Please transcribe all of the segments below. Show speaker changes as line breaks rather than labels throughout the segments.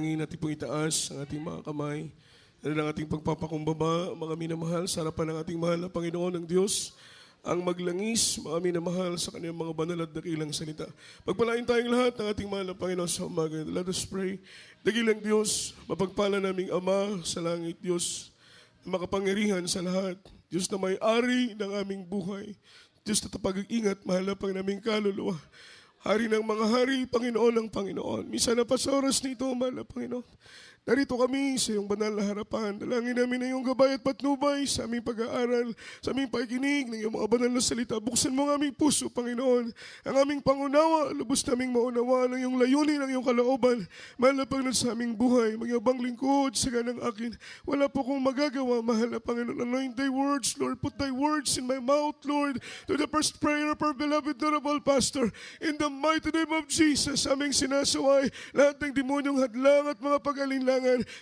Hangin natin pong itaas ang ating mga kamay. Ano ang ating pagpapakumbaba, mga minamahal, sa harapan ng ating mahal na Panginoon ng Diyos, ang maglangis, mga minamahal, sa kanyang mga banal at dakilang salita. Pagpalain tayong lahat ng ating mahal na Panginoon sa umaga. Let us pray. Dakilang Diyos, mapagpala naming Ama sa langit, Diyos, na makapangyarihan sa lahat. Diyos na may-ari ng aming buhay. Diyos na tapag-ingat, mahal na pang naming kaluluwa. Hari ng mga hari, Panginoon ng Panginoon. Minsan na pa sa oras nito, mahal na Panginoon. Narito kami sa iyong banal na harapan. Dalangin namin na iyong gabay at patnubay sa aming pag-aaral, sa aming pakikinig ng iyong mga banal na salita. Buksan mo ang aming puso, Panginoon. Ang aming pangunawa, lubos naming maunawa ng iyong layunin, ng iyong kalooban. Mahal na Panginoon sa aming buhay, magyabang lingkod sa ganang akin. Wala po kong magagawa, mahal na Panginoon. Anoint thy words, Lord. Put thy words in my mouth, Lord. To the first prayer of our beloved honorable pastor. In the mighty name of Jesus, aming sinasaway lahat ng demonyong hadlang at mga pag-alinlangan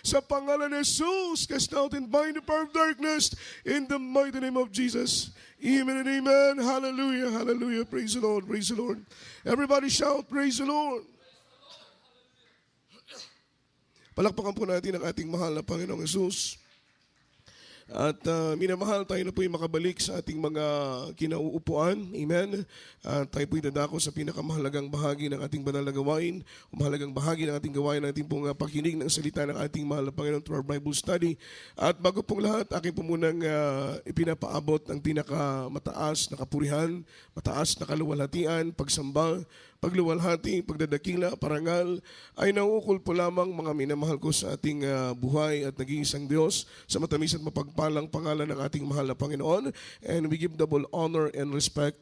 sa pangalan ni Jesus, cast out and bind the power of darkness in the mighty name of Jesus. Amen and amen. Hallelujah, hallelujah. Praise the Lord, praise the Lord. Everybody shout, praise the Lord. Palakpakan po natin ang ating mahal na Panginoong Jesus. At minamahal, tayo na po yung makabalik sa ating mga kinauupuan. Amen. Tayo po yung dadako sa pinakamahalagang bahagi ng ating banal na gawain. Mahalagang bahagi ng ating gawain ng ating pong pakinig ng salita ng ating mahal na Panginoon through our Bible study. At bago pong lahat, aking po munang ipinapaabot ang pinakamataas na kapurihan, mataas na kaluwalhatian, pagsamba, pagluwalhati, pagdadakila, parangal, ay nauukol po lamang mga minamahal ko sa ating buhay at naging isang Diyos sa matamis at mapagpalang pangalan ng ating mahal na Panginoon. And we give double honor and respect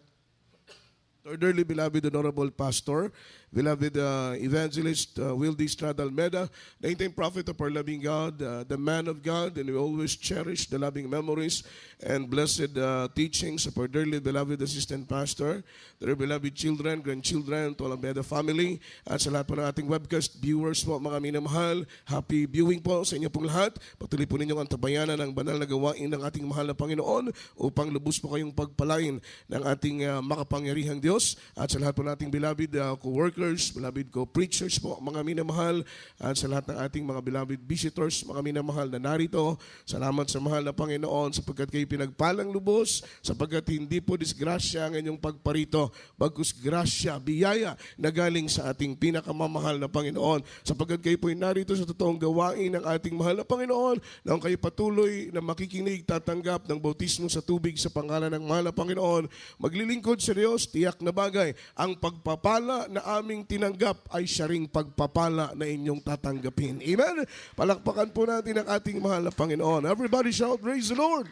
to our dearly beloved honorable pastor, beloved evangelist Wildy Estrada Almeda, the end-time prophet of our loving God, the man of God, and we always cherish the loving memories and blessed teachings of our dearly beloved assistant pastor, their beloved children, grandchildren, to all Almeda family, at sa lahat po ng ating webcast viewers po, mga minamahal, happy viewing po sa inyo pong lahat. Patuloy po ninyong antabayanan ang banal na gawain ng ating mahal na Panginoon upang lubos po kayong pagpalain ng ating makapangyarihang Diyos. At sa lahat po nating beloved co-workers, beloved co-preachers po, mga minamahal, at sa lahat ng ating mga beloved visitors, mga minamahal na narito, salamat sa mahal na Panginoon sapagkat kayo pinagpalang lubos, sapagkat hindi po disgrasya ang inyong pagparito, bagkus grasya, biyaya na galing sa ating pinakamamahal na Panginoon, sapagkat kayo po narito sa totoong gawain ng ating mahal na Panginoon, na kayo patuloy na makikinig, tatanggap ng bautismo sa tubig sa pangalan ng mahal na Panginoon, maglilingkod sa Diyos, tiyak na bagay, ang pagpapala na aming tinanggap ay siya ring pagpapala na inyong tatanggapin. Amen? Palakpakan po natin ang ating mahal na Panginoon. Everybody shout, praise the Lord!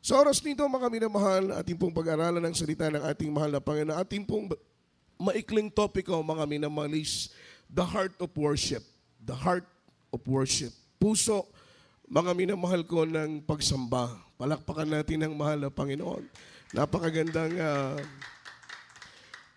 Sa oras nito, mga minamahal, ating pong pag-aralan ng salita ng ating mahal na Panginoon, ating pong maikling topiko, mga minamahal, is the heart of worship. The heart of worship. Puso, mga minamahal ko, ng pagsamba. Palakpakan natin ang mahal na Panginoon. Napakagandang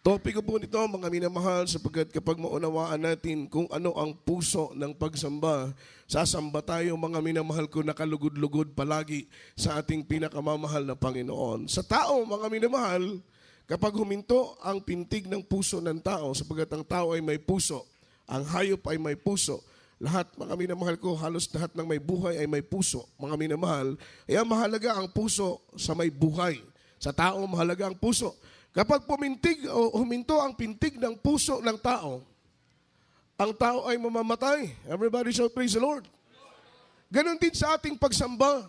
topiko po nito, mga minamahal, sapagkat kapag maunawaan natin kung ano ang puso ng pagsamba, sasamba tayo, mga minamahal ko, nakalugod-lugod palagi sa ating pinakamamahal na Panginoon. Sa tao, mga minamahal, kapag huminto ang pintig ng puso ng tao, sapagkat ang tao ay may puso, ang hayop ay may puso, lahat, mga minamahal ko, halos lahat ng may buhay ay may puso, mga minamahal, kaya mahalaga ang puso sa may buhay. Sa tao, mahalaga ang puso. Kapag pumintig o huminto ang pintig ng puso ng tao, ang tao ay mamamatay. Everybody shout, praise the Lord. Ganon din sa ating pagsamba.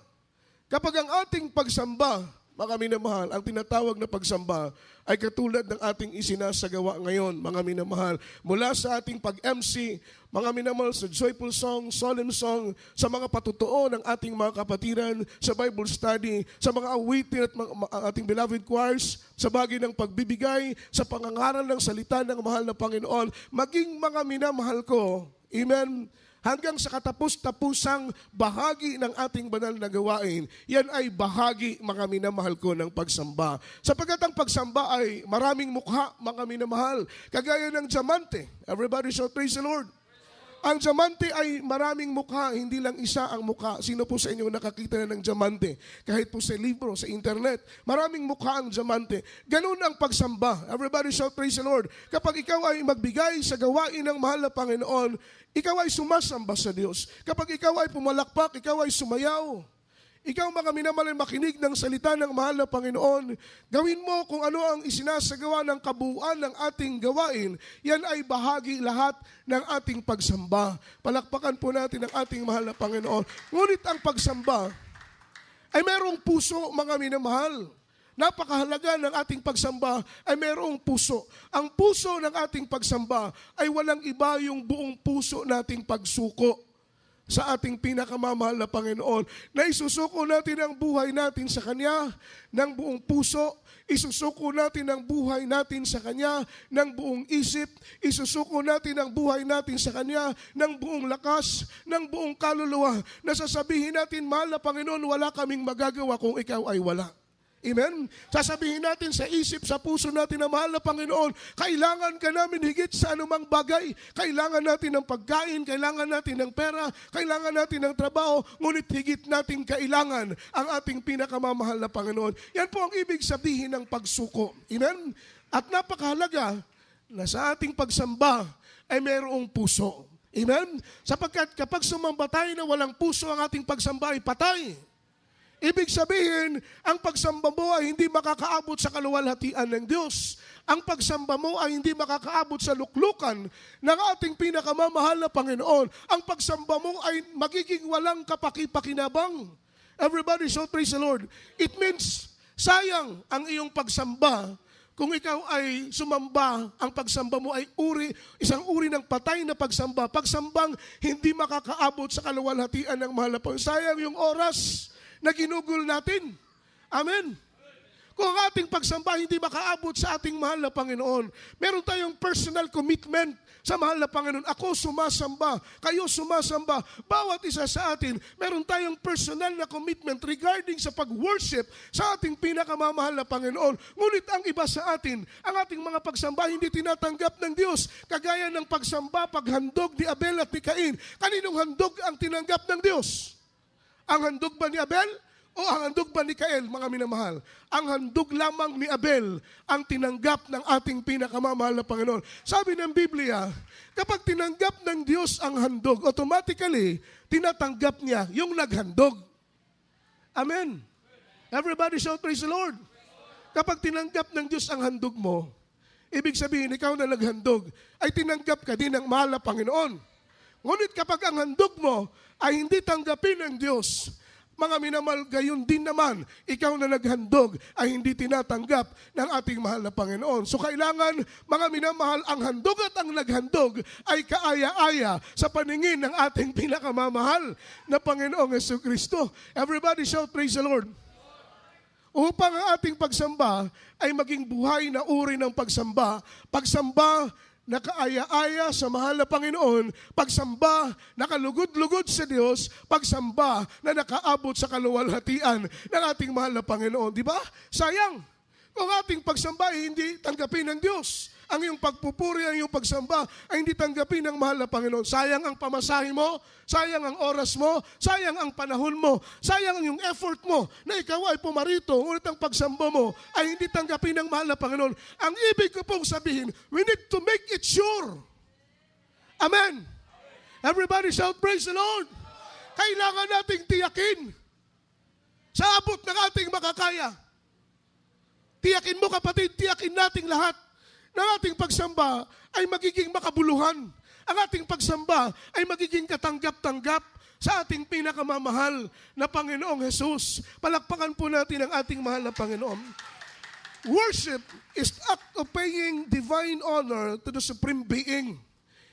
Kapag ang ating pagsamba, mga minamahal, ang tinatawag na pagsamba ay katulad ng ating isinasagawa ngayon, mga minamahal. Mula sa ating pag-MC, mga minamahal, sa joyful song, solemn song, sa mga patutuo ng ating mga kapatiran, sa Bible study, sa mga awitin at ating beloved choirs, sa bagay ng pagbibigay, sa pangangaral ng salita ng mahal na Panginoon, maging mga minamahal ko, amen, hanggang sa katapus-tapusang bahagi ng ating banal na gawain, yan ay bahagi, mga minamahal ko, ng pagsamba. Sapagkat ang pagsamba ay maraming mukha, mga minamahal, kagaya ng diamante. Everybody shout, praise the Lord. Ang diamante ay maraming mukha, hindi lang isa ang mukha. Sino po sa inyo nakakita na ng diamante? Kahit po sa libro, sa internet, maraming mukha ang diamante. Ganun ang pagsamba. Everybody shout, praise the Lord. Kapag ikaw ay magbigay sa gawain ng mahal na Panginoon, ikaw ay sumasamba sa Diyos. Kapag ikaw ay pumalakpak, ikaw ay sumayaw. Ikaw mga minamahal makinig ng salita ng mahal na Panginoon. Gawin mo kung ano ang isinasagawa ng kabuuan ng ating gawain. Yan ay bahagi lahat ng ating pagsamba. Palakpakan po natin ang ating mahal na Panginoon. Ngunit ang pagsamba ay merong puso mga minamahal. Napakahalaga ng ating pagsamba ay merong puso. Ang puso ng ating pagsamba ay walang iba yung buong puso nating pagsuko sa ating pinakamamahal na Panginoon, na isusuko natin ang buhay natin sa Kanya ng buong puso, isusuko natin ang buhay natin sa Kanya ng buong isip, isusuko natin ang buhay natin sa Kanya ng buong lakas, ng buong kaluluwa, na sasabihin natin, mahal na Panginoon, wala kaming magagawa kung ikaw ay wala. Amen? Sasabihin natin sa isip, sa puso natin na mahal na Panginoon, kailangan ka namin higit sa anumang bagay. Kailangan natin ng pagkain, kailangan natin ng pera, kailangan natin ng trabaho, ngunit higit natin kailangan ang ating pinakamamahal na Panginoon. Yan po ang ibig sabihin ng pagsuko. Amen? At napakahalaga na sa ating pagsamba ay mayroong puso. Amen? Sapagkat kapag sumamba tayo na walang puso, ang ating pagsamba ay patay. Ibig sabihin, ang pagsamba mo ay hindi makakaabot sa kaluwalhatian ng Diyos. Ang pagsamba mo ay hindi makakaabot sa luklukan ng ating pinakamamahal na Panginoon. Ang pagsamba mo ay magiging walang kapaki-pakinabang. Everybody shout praise the Lord. It means, sayang ang iyong pagsamba kung ikaw ay sumamba, ang pagsamba mo ay isang uri ng patay na pagsamba. Pagsambang hindi makakaabot sa kaluwalhatian ng mahal na Panginoon. Sayang yung oras na ginugol natin. Amen. Kung ang ating pagsamba hindi makaabot sa ating mahal na Panginoon, meron tayong personal commitment sa mahal na Panginoon. Ako sumasamba, kayo sumasamba, bawat isa sa atin, meron tayong personal na commitment regarding sa pag-worship sa ating pinakamamahal na Panginoon. Ngunit ang iba sa atin, ang ating mga pagsamba hindi tinatanggap ng Diyos. Kagaya ng pagsamba, paghandog ni Abel at ni Cain. Kaninong handog ang tinanggap ng Diyos? Ang handog ba ni Abel o ang handog ba ni Cain, mga minamahal? Ang handog lamang ni Abel ang tinanggap ng ating pinakamamahal na Panginoon. Sabi ng Biblia, kapag tinanggap ng Diyos ang handog, automatically, tinatanggap niya yung naghandog. Amen. Everybody shout praise the Lord. Kapag tinanggap ng Diyos ang handog mo, ibig sabihin, ikaw na naghandog, ay tinanggap ka din ng mahal na Panginoon. Ngunit kapag ang handog mo ay hindi tanggapin ng Diyos, mga minamahal, gayon din naman, ikaw na naghandog ay hindi tinatanggap ng ating mahal na Panginoon. So kailangan, mga minamahal, ang handog at ang naghandog ay kaaya-aya sa paningin ng ating pinakamamahal na Panginoong Jesucristo. Everybody shout praise the Lord. Upang ang ating pagsamba ay maging buhay na uri ng pagsamba, pagsamba na kaaya-aya sa mahal na Panginoon, pagsamba na kalugod-lugod sa Diyos, pagsamba na nakaabot sa kaluwalhatian ng ating mahal na Panginoon. Di ba? Sayang, kung ating pagsamba ay hindi tanggapin ng Diyos. Ang iyong pagpupuri, ang iyong pagsamba ay hindi tanggapin ng mahal na Panginoon. Sayang ang pamasahe mo, sayang ang oras mo, sayang ang panahon mo, sayang ang iyong effort mo na ikaw ay pumarito, ngunit ang pagsamba mo ay hindi tanggapin ng mahal na Panginoon. Ang ibig ko pong sabihin, we need to make it sure. Amen. Everybody shout praise the Lord. Kailangan nating tiyakin sa abot ng ating makakaya. Tiyakin mo kapatid, tiyakin nating lahat na ating pagsamba ay magiging makabuluhan. Ang ating pagsamba ay magiging katanggap-tanggap sa ating pinakamamahal na Panginoong Jesus. Palakpakan po natin ang ating mahal na Panginoon. Worship is act of paying divine honor to the Supreme Being.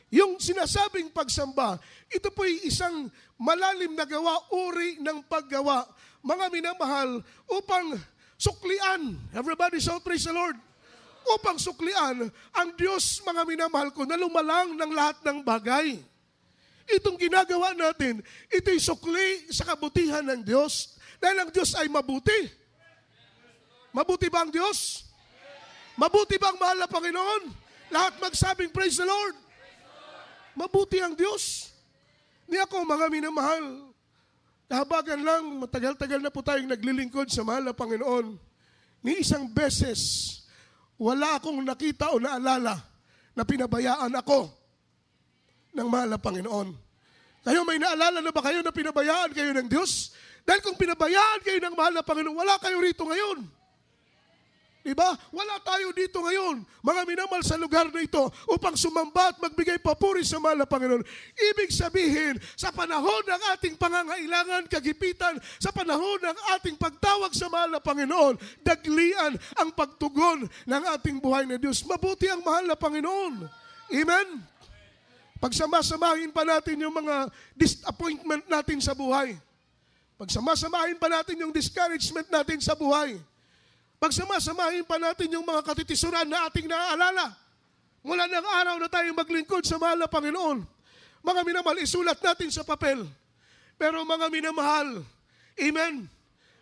Yung sinasabing pagsamba, ito po'y isang malalim na gawa, uri ng paggawa, mga minamahal, upang suklian. Everybody shout praise the Lord. Upang suklian ang Diyos, mga minamahal ko, na lumalang ng lahat ng bagay. Itong ginagawa natin, ito'y sukli sa kabutihan ng Diyos. Dahil ang Diyos ay mabuti. Mabuti ba ang Diyos? Mabuti ba ang mahal na Panginoon? Lahat magsabing praise the Lord. Mabuti ang Diyos. Ni ako, mga minamahal, kahabagan lang, matagal-tagal na po tayong naglilingkod sa mahal na Panginoon. Ni isang beses, wala akong nakita o naalala na pinabayaan ako ng mahal na Panginoon. Kayo, may naalala na ba kayo na pinabayaan kayo ng Diyos? Dahil kung pinabayaan kayo ng mahal na Panginoon, wala kayo rito ngayon. Diba? Wala tayo dito ngayon, mga minamahal sa lugar na ito, upang sumamba at magbigay papuri sa mahal na Panginoon. Ibig sabihin, sa panahon ng ating pangangailangan, kagipitan, sa panahon ng ating pagtawag sa mahal na Panginoon, daglian ang pagtugon ng ating buhay na Diyos. Mabuti ang mahal na Panginoon. Amen? Pagsama-samahin pa natin yung mga disappointment natin sa buhay. Pagsama-samahin pa natin yung discouragement natin sa buhay. Pagsama-samahin pa natin yung mga katitisuran na ating naaalala. Mula ng araw na tayo maglingkod sa mahal na Panginoon. Mga minamahal, isulat natin sa papel. Pero mga minamahal, amen,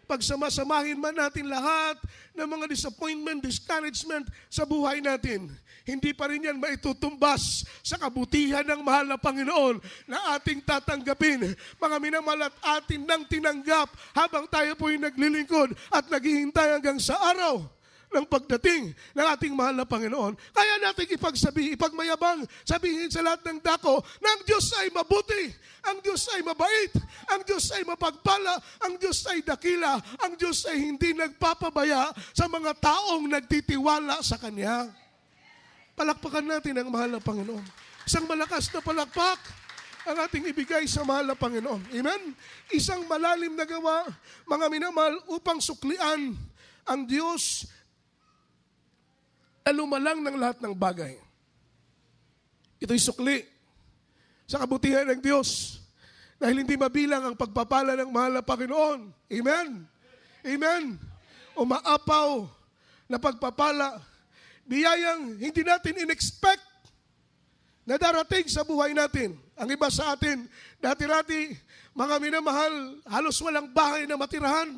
pagsama-samahin man natin lahat ng mga disappointment, discouragement sa buhay natin, hindi pa rin yan maitutumbas sa kabutihan ng mahal na Panginoon na ating tatanggapin. Mga minamahal, at atin nang tinanggap habang tayo po'y naglilingkod at naghihintay hanggang sa araw ng pagdating ng ating mahal na Panginoon. Kaya natin ipagmayabang, sabihin sa lahat ng dako na ang Diyos ay mabuti, ang Diyos ay mabait, ang Diyos ay mapagpala, ang Diyos ay dakila, ang Diyos ay hindi nagpapabaya sa mga taong nagtitiwala sa Kanya. Palakpakan natin ang mahal na Panginoon. Isang malakas na palakpak ang ating ibigay sa mahal na Panginoon. Amen? Isang malalim na gawa, mga minamahal, upang suklian ang Diyos na lumalang ng lahat ng bagay. Ito'y sukli sa kabutihan ng Diyos dahil hindi mabilang ang pagpapala ng mahal na Panginoon. Amen? Amen? Umaapaw na pagpapala, biyayang hindi natin in-expect na darating sa buhay natin. Ang iba sa atin, dati-rati, mga minamahal, halos walang bahay na matirahan.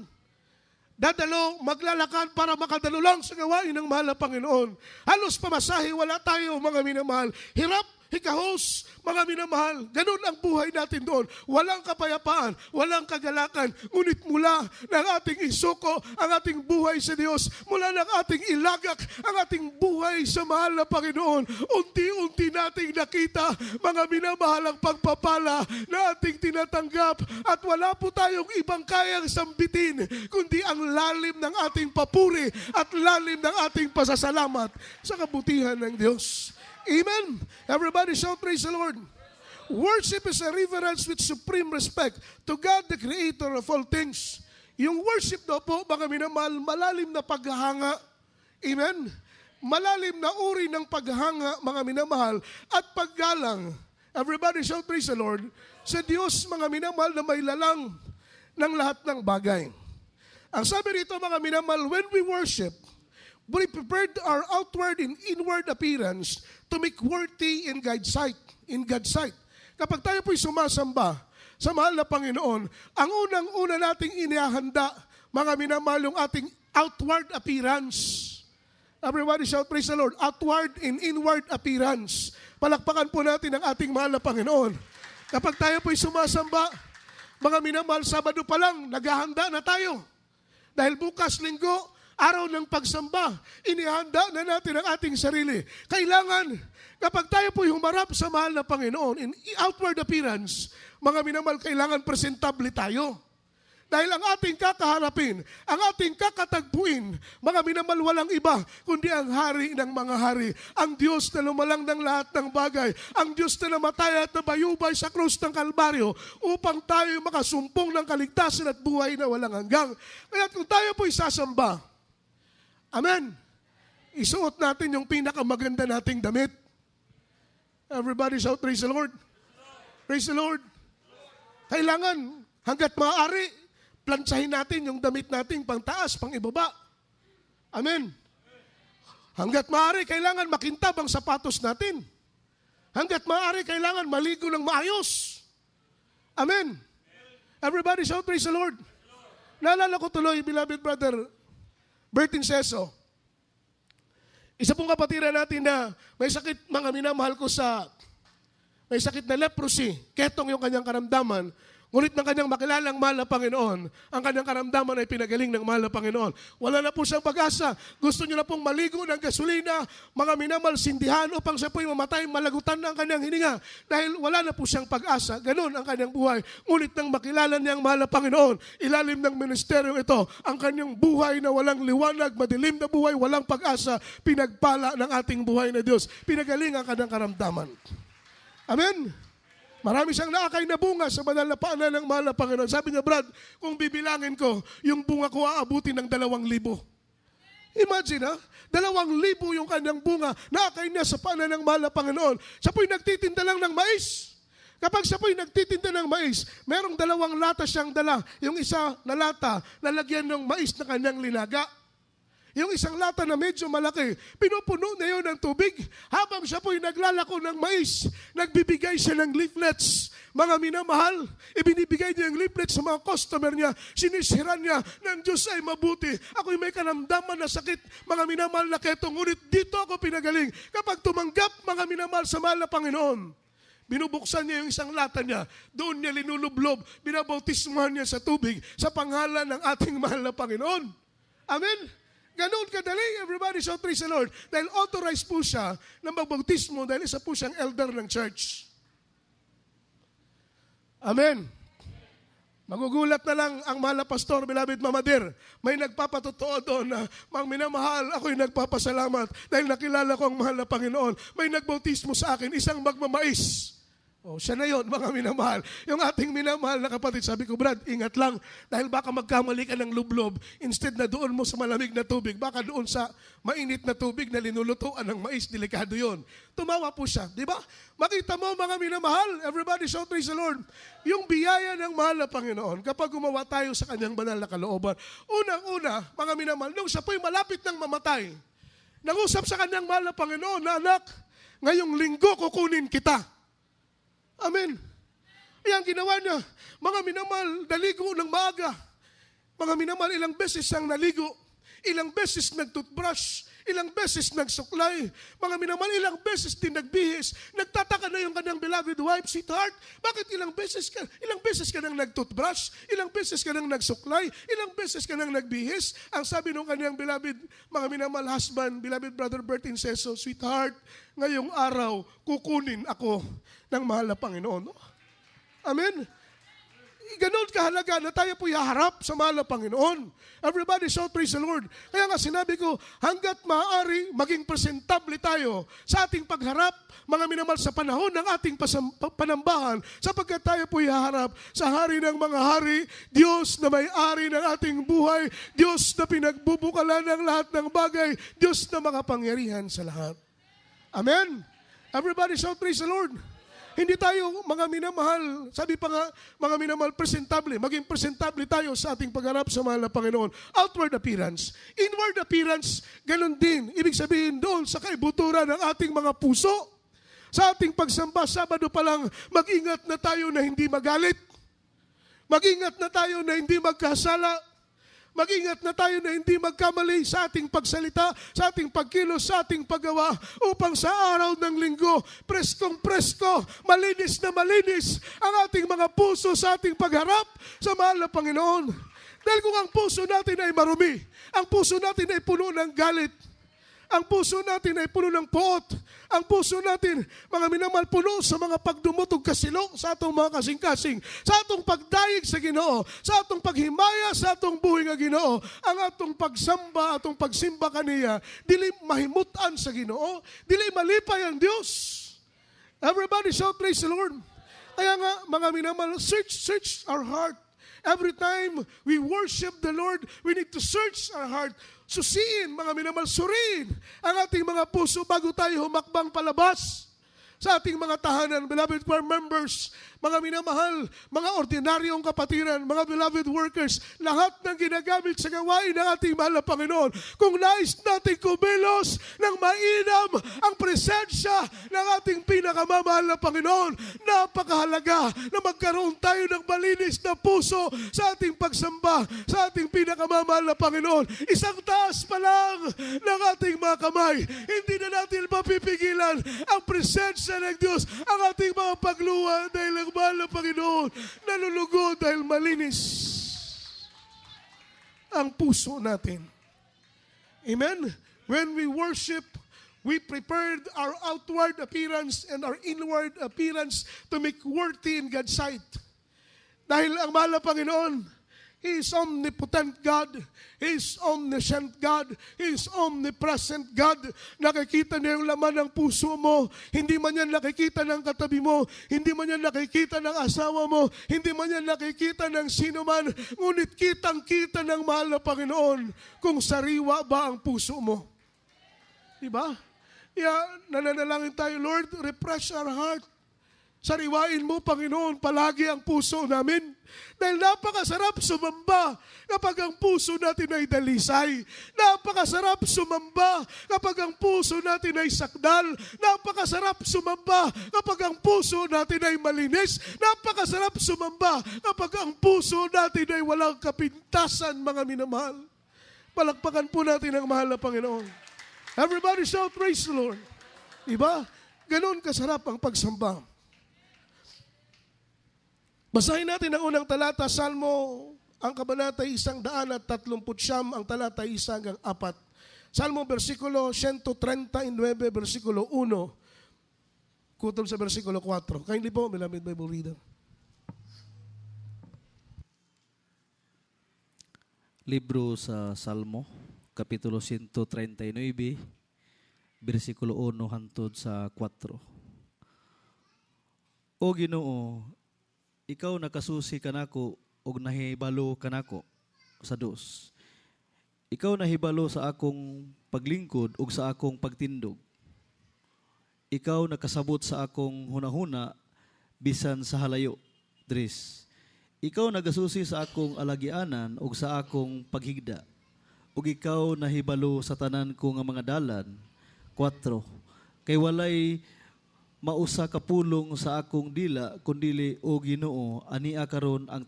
Dadalo, maglalakad para makadalo lang sa gawain ng mahal na Panginoon. Halos pamasahe, wala tayo, mga minamahal. Hirap, hikahos, mga minamahal. Ganun ang buhay natin doon. Walang kapayapaan, walang kagalakan. Ngunit mula ng ating isuko, ang ating buhay sa Diyos, mula ng ating ilagak, ang ating buhay sa mahal na Panginoon, unti-unti nating nakita, mga minamahal, ang pagpapala na ating tinatanggap. At wala po tayong ibang kayang sambitin, kundi ang lalim ng ating papuri at lalim ng ating pasasalamat sa kabutihan ng Diyos. Amen. Everybody shout, praise the Lord. Worship is a reverence with supreme respect to God, the Creator of all things. Yung worship daw po, mga minamahal, malalim na paghahanga. Amen. Malalim na uri ng paghahanga, mga minamahal, at paggalang. Everybody shout, praise the Lord. Sa Diyos, mga minamahal, na may lalang ng lahat ng bagay. Ang sabi rito, mga minamahal, when we worship, we prepared our outward and inward appearance to make worthy in God's sight. In God's sight. Kapag tayo po'y sumasamba sa mahal na Panginoon, ang unang-una nating inihahanda, mga minamahal, yung ating outward appearance. Everybody shout, praise the Lord. Outward and inward appearance. Palakpakan po natin ang ating mahal na Panginoon. Kapag tayo po'y sumasamba, mga minamahal, Sabado pa lang, naghahanda na tayo. Dahil bukas, Linggo, araw ng pagsamba, inihanda na natin ang ating sarili. Kailangan, kapag tayo po'y humarap sa mahal na Panginoon, in outward appearance, mga minamahal, kailangan presentable tayo. Dahil ang ating kakaharapin, ang ating kakatagpuin, mga minamahal, walang iba, kundi ang hari ng mga hari. Ang Diyos na lumalang ng lahat ng bagay. Ang Diyos na namatay at nabayubay sa krus ng Kalbaryo upang tayo makasumpong ng kaligtasan at buhay na walang hanggang. Kaya kung tayo po'y sasamba, amen, isuot natin yung pinakamaganda nating damit. Everybody shout, praise the Lord. Praise the Lord. Kailangan, hanggat maaari, plantsahin natin yung damit natin pang taas, pang ibaba. Amen. Hanggat maaari, kailangan makintab ang sapatos natin. Hanggat maaari, kailangan maligo ng maayos. Amen. Everybody shout, praise the Lord. Naalala ko tuloy, beloved brother Bertin Seso. Isa pong kapatiran natin na may sakit, mga minamahal ko, may sakit na leprosy. Ketong yung kanyang karamdaman. Ngunit ng kanyang makilalang mahal na Panginoon, ang kanyang karamdaman ay pinagaling ng mahal na Panginoon. Wala na po siyang pag-asa. Gusto niyo na pong maligo ng gasolina, mga minamahal, sindihan upang siya po'y mamatay, malagutan na ang kanyang hininga. Dahil wala na po siyang pag-asa. Ganon ang kanyang buhay. Ngunit nang makilala niya ang mahal na Panginoon, ilalim ng ministeryo ito, ang kanyang buhay na walang liwanag, madilim na buhay, walang pag-asa, pinagpala ng ating buhay na Diyos. Pinagaling ang kanyang karamdaman. Amen? Marami siyang naakay na bunga sa banal na paanan ng mahal na Panginoon. Sabi niya, Brad, kung bibilangin ko, yung bunga ko aabutin ng 2,000. Imagine, 2,000 yung kanyang bunga. Naakay niya sa paanan ng mahal na Panginoon. Siya po'y nagtitinda lang ng mais. Kapag siya po'y nagtitinda ng mais, merong 2 lata siyang dala. Yung isa na lata, lalagyan ng mais na kanyang linaga. Yung isang lata na medyo malaki, pinupuno na yun ng tubig. Habang siya po'y naglalako ng mais, nagbibigay siya ng leaflets. Mga minamahal, ibinibigay niya yung leaflets sa mga customer niya. Sinisiran niya ng Diyos ay mabuti. Ako'y may karamdaman na sakit, mga minamahal na keto. Ngunit dito ako pinagaling. Kapag tumanggap, mga minamahal, sa mahal na Panginoon, binubuksan niya yung isang lata niya. Doon niya linulublob, binabautismuhan niya sa tubig sa pangalan ng ating mahal na Panginoon. Amen? Ganon kadali, everybody, so praise the Lord. Dahil authorized po siya na magbautismo dahil isa po siyang elder ng church. Amen. Magugulat na lang ang mahal na pastor, beloved Mamadir. May nagpapatotoo doon na, mga minamahal, ako'y nagpapasalamat dahil nakilala ko ang mahal na Panginoon. May nagbautismo sa akin, isang magmamais. Oh, siya na yun, mga minamahal. Yung ating minamahal na kapatid, sabi ko, Brad, ingat lang. Dahil baka magkamali ka ng lublob, instead na doon mo sa malamig na tubig, baka doon sa mainit na tubig na linulutuan ng mais, delikado yun. Tumawa po siya, di ba? Makita mo, mga minamahal, everybody shout praise the Lord. Yung biyaya ng mahal na Panginoon, kapag gumawa tayo sa kanyang banal na kalooban, unang-una, mga minamahal, nung siya po'y malapit ng mamatay, nangusap sa kanyang mahal na Panginoon, na anak, ngayong linggo kukunin kita. Amen. Ayan, ginawa niya. Mga minamahal, naligo ng maaga. Mga minamahal, ilang beses siyang naligo. Ilang beses nag-toothbrush. Ilang beses nagsuklay. Mga minamahal, ilang beses din nagbihis. Nagtataka na yung kanyang beloved wife, sweetheart. Bakit ilang beses ka nang nag-toothbrush? Ilang beses ka nang nagsuklay? Ilang beses ka nang nagbihis? Ang sabi ng kanyang beloved, mga minamahal husband, beloved brother Bert Inceso, sweetheart, ngayong araw, kukunin ako ng mahal na Panginoon. Amen? Ganon kahalaga na tayo po ihaharap sa mahal na Panginoon. Everybody shout praise the Lord. Kaya nga sinabi ko, hanggat maaari maging presentable tayo sa ating pagharap, mga minamahal, sa panahon ng ating panambahan, sapagkat tayo po ihaharap sa hari ng mga hari, Diyos na may-ari ng ating buhay, Diyos na pinagbubukalan ng lahat ng bagay, Diyos na makapangyarihan sa lahat. Amen? Everybody shout praise the Lord. Hindi tayo, mga minamahal, sabi pa nga, mga minamahal, presentable. Maging presentable tayo sa ating pagharap sa mahal na Panginoon. Outward appearance. Inward appearance, ganun din. Ibig sabihin doon sa kaibuturan ng ating mga puso. Sa ating pagsamba, Sabado pa lang, mag-ingat na tayo na hindi magalit. Mag-ingat na tayo na hindi magkasala. Mag-ingat na tayo na hindi magkamali sa ating pagsalita, sa ating pagkilos, sa ating paggawa, upang sa araw ng linggo, preskong-presko, malinis na malinis ang ating mga puso sa ating pagharap sa mahal na Panginoon. Dahil kung ang puso natin ay marumi, ang puso natin ay puno ng galit, ang puso natin ay puno ng poot, ang puso natin, mga minamahal, puno sa mga pagdumutog kasilong sa atong mga kasing-kasing, sa atong pagdayeg sa Ginoo, sa atong paghimaya sa atong buhay nga Ginoo, ang atong pagsamba, atong pagsimba kaniya, dili mahimutan sa Ginoo, dili malipay ang Dios. Everybody shout praise the Lord. Kaya nga, mga minamahal, search our heart. Every time we worship the Lord, we need to search our heart. Susiin, mga minamahal, suriin ang ating mga puso bago tayo humakbang palabas sa ating mga tahanan. Beloved choir members, mga minamahal, mga ordinaryong kapatiran, mga beloved workers, lahat ng ginagamit sa gawain ng ating mahal na Panginoon, kung nais natin kumilos ng mainam ang presensya ng ating pinakamamahal na Panginoon, napakahalaga na magkaroon tayo ng malinis na puso sa ating pagsamba sa ating pinakamamahal na Panginoon. Isang taas pa lang ng ating mga kamay, hindi na natin mapipigilan ang presensya grasya ng Diyos ang ating mga pagluha dahil ang mahal na Panginoon nalulugod dahil malinis ang puso natin. Amen? When we worship, we prepared our outward appearance and our inward appearance to make worthy in God's sight. Dahil ang mahal na Panginoon, He is omnipotent God. He is omniscient God. He is omnipresent God. Nakikita niya yung laman ng puso mo. Hindi man yan nakikita ng katabi mo. Hindi man yan nakikita ng asawa mo. Hindi man yan nakikita ng sino man. Ngunit kitang-kita ng mahal na Panginoon kung sariwa ba ang puso mo. Diba? Nananalangin tayo, Lord, refresh our heart. Sariwain mo, Panginoon, palagi ang puso namin. Dahil napakasarap sumamba kapag ang puso natin ay dalisay. Napakasarap sumamba kapag ang puso natin ay sakdal. Napakasarap sumamba kapag ang puso natin ay malinis. Napakasarap sumamba kapag ang puso natin ay walang kapintasan, mga minamahal. Palakpakan po natin ang mahal na Panginoon. Everybody shout, praise the Lord. Diba? Ganon kasarap ang pagsamba. Basahin natin ang unang talata, Salmo, ang kabanata 139, ang talata 1 hanggang 4. Salmo, versikulo 139, versikulo 1, kutob sa versikulo 4. Kindly po, beloved Bible reader.
Libro sa Salmo, kapitulo 139, versikulo 1 hangtod sa 4. O Ginoo, ikaw nakasusi kanako og nahibalo kanako sa dos. Ikaw nahibalo sa akong paglingkod ug sa akong pagtindog. Ikaw nakasabot sa akong hunahuna bisan sa halayo, Dres. Ikaw nagasusi sa akong alagianan ug sa akong paghigda. Ug ikaw nahibalo sa tanan ko nga mga dalan. 4. Kay walay mausa ka pulong sa akong dila kundili o Ginoo ania karon ang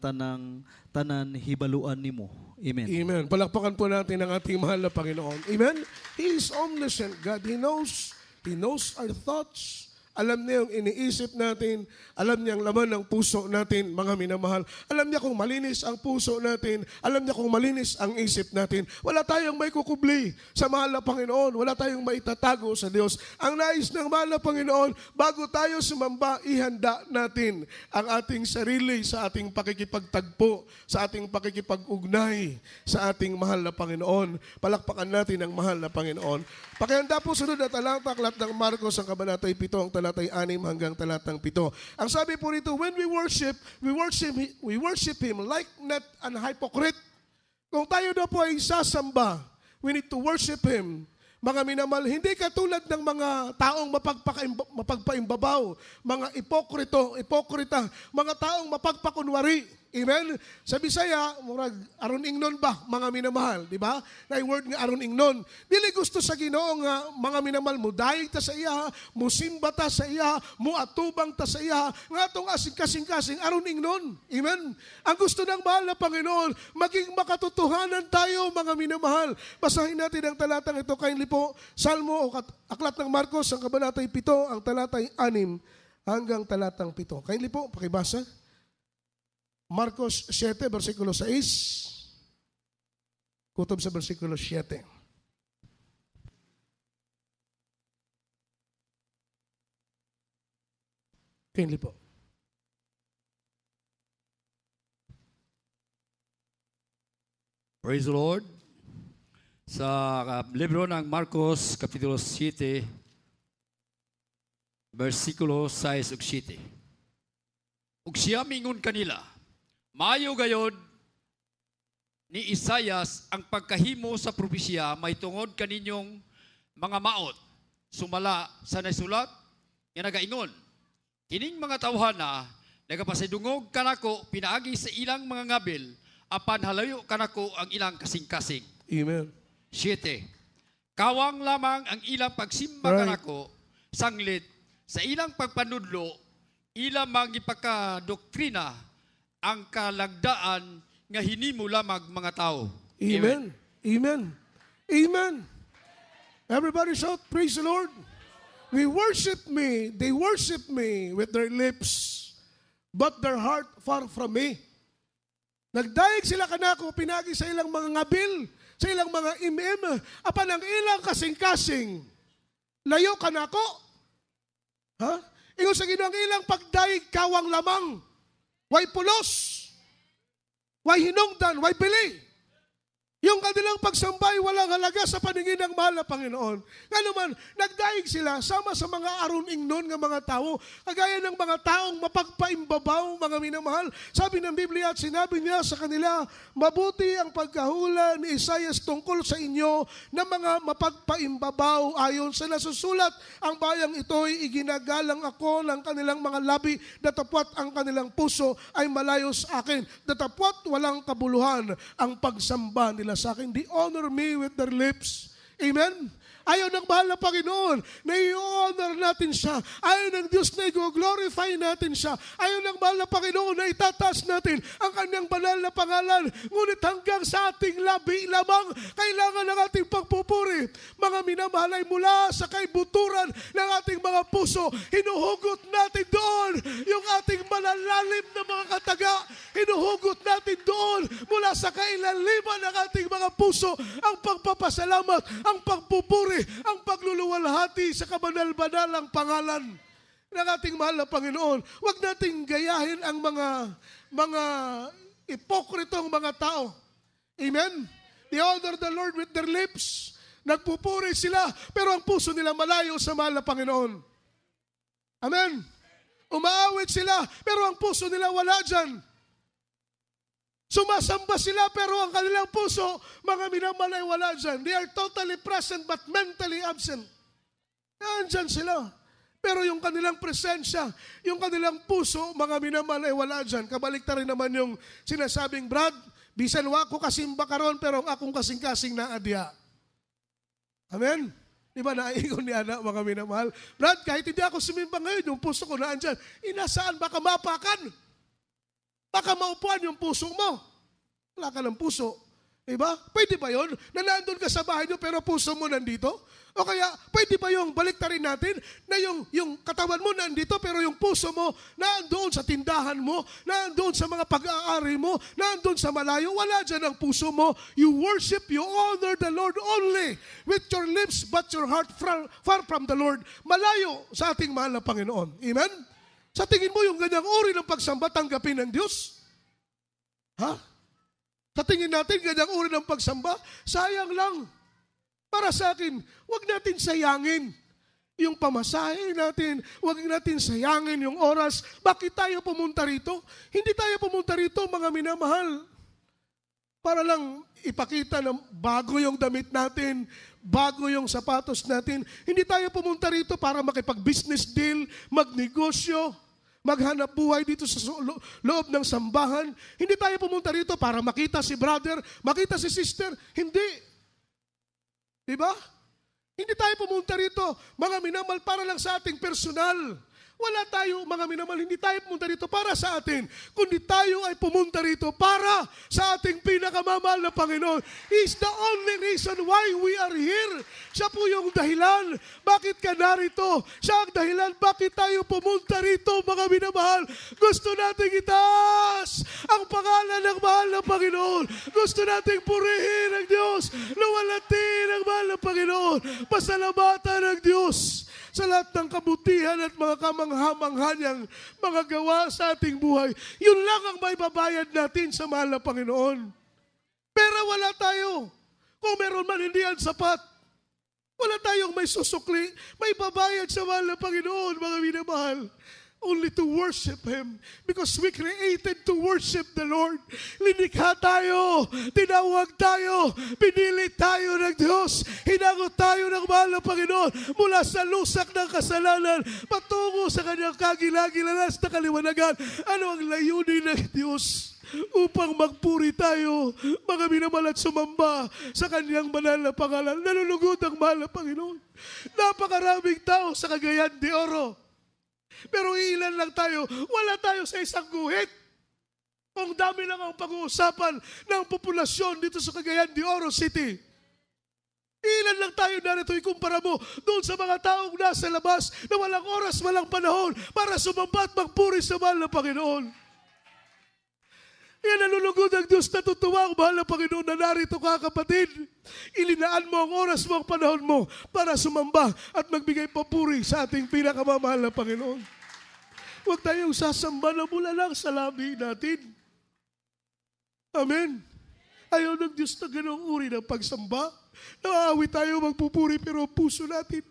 tanan hibaluan nimo. Amen.
Amen. Palakpakan po natin ang ating mahal na Panginoon. Amen. He is omniscient God. He knows our thoughts. Alam niya yung iniisip natin. Alam niya ang laman ng puso natin, mga minamahal. Alam niya kung malinis ang puso natin. Alam niya kung malinis ang isip natin. Wala tayong may kukubli sa mahal na Panginoon. Wala tayong maitatago sa Diyos. Ang nais ng mahal na Panginoon, bago tayo sumamba, ihanda natin ang ating sarili sa ating pakikipagtagpo, sa ating pakikipag-ugnay sa ating mahal na Panginoon. Palakpakan natin ang mahal na Panginoon. Pakihanda po sunod na talata, aklat ng Marcos, ang kabanatay 7, ang talatay 6 hanggang talatang 7. Ang sabi po rito, when we worship Him like not an hypocrite. Kung tayo na po ay sasamba, we need to worship Him. Mga minamahal, hindi katulad ng mga taong mapagpaimbabaw, mga ipokrita, mga taong mapagpakunwari. Amen? Sa Bisaya, murag aron ingnon ba, mga minamahal, di ba? Na word nga aron ingnon. Dili gusto sa Ginoo nga mga minamahal, mo dayeg ta sa iya, mo simba ta sa iya, mo atubang ta sa iya, nga tong kasing-kasing aron ingnon. Amen? Ang gusto ng mahal na Panginoon, maging makatotohanan tayo, mga minamahal. Basahin natin ang talatang ito, kindly po, Salmo o aklat ng Marcos, ang kabanatay 7, ang talatay 6 hanggang talatang 7. Kindly po, pakibasa. Marcos 7, versikulo 6, kutob sa versikulo 7. Kindly po.
Praise the Lord. Sa libro ng Marcos, kapitulo 7, versikulo 6 ug 7. Ug siya mingon kanila, maayo gayod ni Isayas ang pagkahimo sa propesya may tungod kaninyong mga maot. Sumala sa nasulat nga nagaingon, kining mga tawhana nagapasidungog kanako pinaagi sa ilang mga ngabil apan halayo kanako ang ilang kasing-kasing.
Amen.
7. Kawang lamang ang ilang pagsimba kanako sanglit sa ilang pagpanudlo ilang magipakadoktrina ang kalagdaan nga hinimo lamang mga tao.
Amen. Amen. Amen. Everybody shout, praise the Lord. They worship me with their lips, but their heart far from me. Nagdaig sila kanako, pinagi sa ilang mga ngabil, sa ilang mga imim, apan ang ilang kasing-kasing, layo kanako. Ha? Ingon sa Ginoo, ang ilang pagdaig kawang lamang, way pulos, way hinungdan, way bili. Yung kanilang pagsambay walang halaga sa paningin ng mahal na Panginoon. Nga naman, nagdaig sila sama sa mga aron-ingnon ng mga tao, kagaya ng mga taong mapagpaimbabaw, mga minamahal. Sabi ng Biblia at sinabi niya sa kanila, mabuti ang pagkahula ni Isaias tungkol sa inyo na mga mapagpaimbabaw ayon sa nasusulat. Ang bayang ito'y iginagalang ako ng kanilang mga labi, datapwat ang kanilang puso ay malayo sa akin. Datapwat walang kabuluhan ang pagsamba nila sa akin. They honor me with their lips. Amen? Ayaw ng mahal na Panginoon na i-honor natin siya. Ayaw ng Diyos na i-glorify natin siya. Ayaw ng mahal na Panginoon na itataas natin ang kanyang banal na pangalan. Ngunit hanggang sa ating labi lamang, kailangan ng ating pagpupuri. Mga minamahal ay mula sa kaibuturan ng ating mga puso, hinuhugot natin doon yung ating malalalim na mga kataga. Hinuhugot natin doon mula sa kailaliman ng ating mga puso ang pagpapasalamat, ang pagpupuri, ang pagluluwalhati sa kabanal-banalang pangalan ng ating mahal na Panginoon. Huwag nating gayahin ang mga ipokritong mga tao. Amen? They honor the Lord with their lips. Nagpupuri sila, pero ang puso nila malayo sa mahal na Panginoon. Amen? Umaawit sila, pero ang puso nila wala dyan. Sumasamba sila pero ang kanilang puso, mga minamahal ay wala dyan. They are totally present but mentally absent. Nandyan sila. Pero yung kanilang presensya, yung kanilang puso, mga minamahal ay wala dyan. Kabalikta rin naman yung sinasabing, Brad, bisan wa ko kasimba karon pero ang akong kasing-kasing na adya. Amen? Di ba naiingon ni Ana, mga minamahal? Brad, kahit hindi ako sumimba ngayon, yung puso ko naandyan, inasaan baka mapakan? Baka maupuan yung puso mo. Wala ka ng puso. Diba? Pwede ba yun? Na nandun ka sa bahay nyo pero puso mo nandito? O kaya, pwede ba yung baliktarin natin na yung katawan mo nandito pero yung puso mo nandoon sa tindahan mo, nandoon sa mga pag-aari mo, nandoon sa malayo, wala dyan ang puso mo. You worship, you honor the Lord only with your lips but your heart far from the Lord. Malayo sa ating mahal na Panginoon. Amen? Sa tingin mo yung ganyang uri ng pagsamba tanggapin ng Diyos? Ha? Sa tingin natin ganyang uri ng pagsamba, sayang lang. Para sa akin, huwag natin sayangin yung pamasahe natin, huwag natin sayangin yung oras. Bakit tayo pumunta rito? Hindi tayo pumunta rito, mga minamahal, para lang ipakita na bago yung damit natin, bago yung sapatos natin. Hindi tayo pumunta rito para makipag-business deal, magnegosyo, maghanap buhay dito sa loob ng sambahan. Hindi tayo pumunta rito para makita si brother, makita si sister. Hindi. Diba? Hindi tayo pumunta rito, mga minamahal, para lang sa ating personal. Wala tayo, mga minamahal, hindi tayo pumunta rito para sa atin, kundi tayo ay pumunta rito para sa ating pinakamamahal na Panginoon. He's the only reason why we are here. Siya po yung dahilan. Bakit ka narito? Siya ang dahilan bakit tayo pumunta rito, mga minamahal. Gusto nating itaas ang pangalan ng mahal na Panginoon. Gusto nating purihin ang Diyos. Luwalatin ang mahal na Panginoon. Pasalamatan ng Diyos sa lahat ng kabutihan at mga kamangha-manghanyang mga gawa sa ating buhay. Yun lang ang may babayad natin sa mahal na Panginoon. Pero wala tayo. Kung meron man, hindi yan sapat. Wala tayong may susukli, may babayad sa mahal na Panginoon, mga minamahal. Only to worship Him. Because we created to worship the Lord. Linikha tayo, tinawag tayo, pinili tayo ng Diyos, hinagot tayo ng mahal na Panginoon mula sa lusak ng kasalanan patungo sa kanyang kagilagilalas na kaliwanagan. Ano ang layunin ng Diyos? Upang magpuri tayo, mga minamahal, at sumamba sa kanyang banal na pangalan. Nalulugod ang mahal na Panginoon. Napakaraming tao sa Cagayan de Oro. Pero ilan lang tayo, wala tayo sa isang guhit. Kung dami lang ang pag-uusapan ng populasyon dito sa Cagayan de Oro City. Ilan lang tayo narito, ikumpara mo doon sa mga taong nasa labas na walang oras, walang panahon para sumamba at magpuri sa mahal na Panginoon. Yan nalulugod ang Diyos, natutuwa ang mahal na Panginoon na narito ka, kapatid. Ilinaan mo ang oras mo, ang panahon mo para sumamba at magbigay papuri sa ating pinakamamahal na Panginoon. Huwag tayong sasamba na mula lang sa labi natin. Amen. Ayaw ng Diyos na ganong uri ng pagsamba. Naaawit tayo magpupuri pero ang puso natin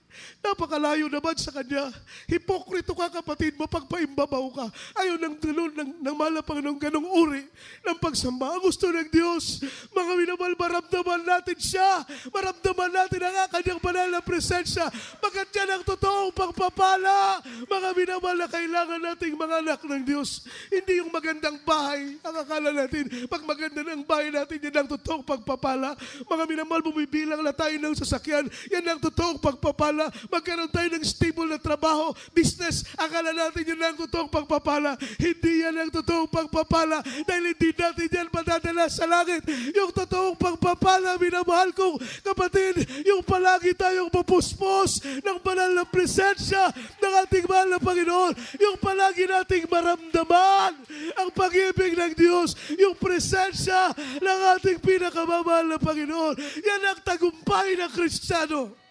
napakalayo naman sa Kanya. Hipokrito ka, kapatid, mapagpaimbabaw ka. Ayaw ng tulon ng mahal na Panginoon ganong uri ng pagsamba. Ang gusto ng Diyos, mga minamahal, maramdaman natin siya. Maramdaman natin ang Kanyang banal na presensya. Pagkat yan ang totoong pagpapala. Mga minamahal, na kailangan nating mga anak ng Diyos. Hindi yung magandang bahay. Ang akala natin, pag maganda ng bahay natin, yan ang totoong pagpapala. Mga minamahal, bumibilang na tayo ng sasakyan. Yan ang totoong pagpapala. Magkaroon tayo ng stable na trabaho, business. Akala natin yan ang totoong pagpapala. Hindi yan ang totoong pagpapala. Dahil hindi natin yan madadala sa langit. Yung totoong pagpapala, minamahal kong kapatid, yung palagi tayong mapuspos ng banal na presensya ng ating mahal na Panginoon. Yung palagi nating maramdaman ang pag-ibig ng Diyos. Yung presensya ng ating pinakamamahal na Panginoon. Yan ang tagumpay ng Kristiyano.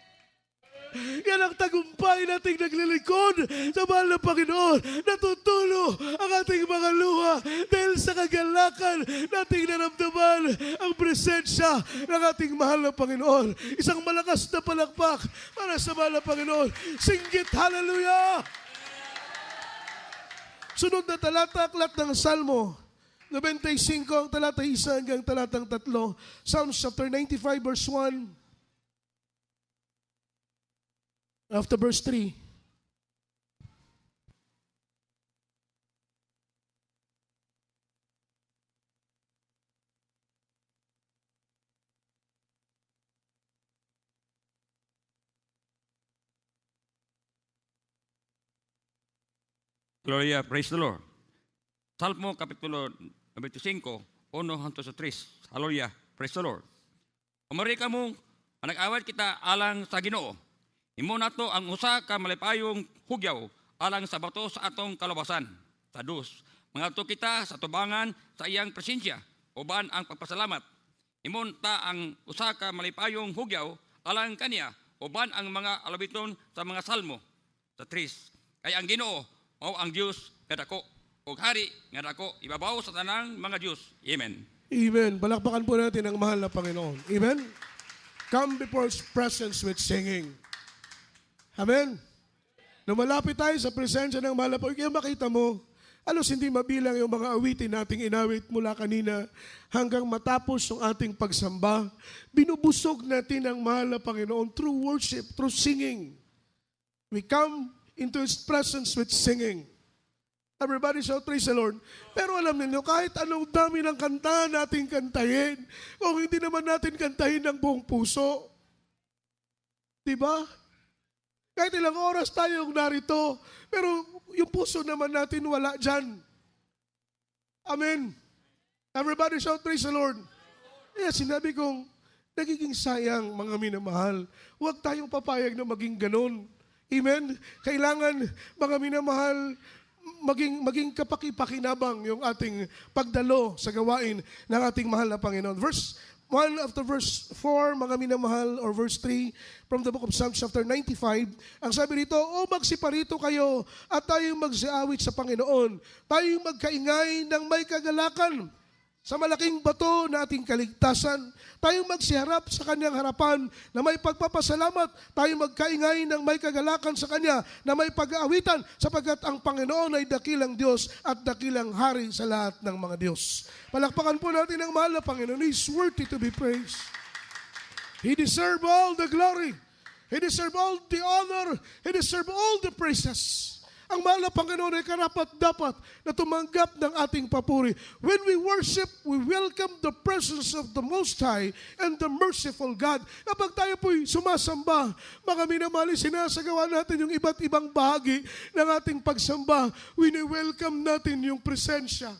Yan ang tagumpay nating naglilingkod sa mahal na Panginoon. Natutulo ang ating mga luha dahil sa kagalakan nating naramdaman ang presensya ng ating mahal na Panginoon. Isang malakas na palakpak para sa mahal na Panginoon. Singgit, hallelujah! Sunod na talata, aklat ng Salmo 95, ang talata 1 hanggang talatang 3. Psalms chapter 95, verse 1. After verse 3.
Gloria, praise the Lord. Salmo Kapitulo 95, 1 hanggang sa 3. Hallelujah, praise the Lord. Umari ka mo, nag-awat kita alang sa Ginoo. Imo nato ang usa ka malipayong hugyaw alang sa bato sa atong kalabasan. Tadus, mangadto kita sa tubangan sa iyang presensya, uban ang pagpasalamat. Imo ta ang usa ka malipayong hugyaw alang kaniya, uban ang mga alabiton sa mga salmo. Sa 3, kay ang Ginoo mao ang Dios nga dako, ug hari nga dako ibabaw sa tanang mga Dios. Amen.
Amen. Balakbakan po natin ang mahal na Panginoon. Amen. Come before His presence with singing. Amen. Lumalapit tayo sa presensya ng mahal na Panginoon. Kaya makita mo, alos hindi mabilang yung mga awitin nating inawit mula kanina hanggang matapos ang ating pagsamba. Binubusog natin ang mahal na Panginoon through worship, through singing. We come into His presence with singing. Everybody shout, praise the Lord. Pero alam niyo, kahit anong dami ng kanta nating kantahin, kung hindi naman natin kantahin ng buong puso, diba? Kahit ilang oras tayong narito, pero yung puso naman natin wala dyan. Amen. Everybody shout, praise the Lord. Kaya sinabi kong, nagiging sayang mga minamahal. Huwag tayong papayag na maging ganun. Amen. Kailangan, mga minamahal, maging kapakipakinabang yung ating pagdalo sa gawain ng ating mahal na Panginoon. Verse 1 after verse 4, mga minamahal, or verse 3 from the book of Psalms chapter 95, ang sabi rito, o magsiparito kayo at tayong magsiawit sa Panginoon. Tayong magkaingay ng may kagalakan sa malaking bato na ating kaligtasan. Tayong magsiharap sa Kanyang harapan na may pagpapasalamat. Tayong magkaingay ng may kagalakan sa Kanya na may pag-aawitan sapagkat ang Panginoon ay dakilang Diyos at dakilang Hari sa lahat ng mga Diyos. Palakpakan po natin ang mahal na Panginoon. He is worthy to be praised. He deserves all the glory. He deserves all the honor. He deserves all the praises. Ang mahal na Panginoon ay karapat-dapat na tumanggap ng ating papuri. When we worship, we welcome the presence of the Most High and the merciful God. Kapag tayo po'y sumasamba, mga minamahal, sinasagawa natin yung iba't ibang bahagi ng ating pagsamba. We welcome natin yung presensya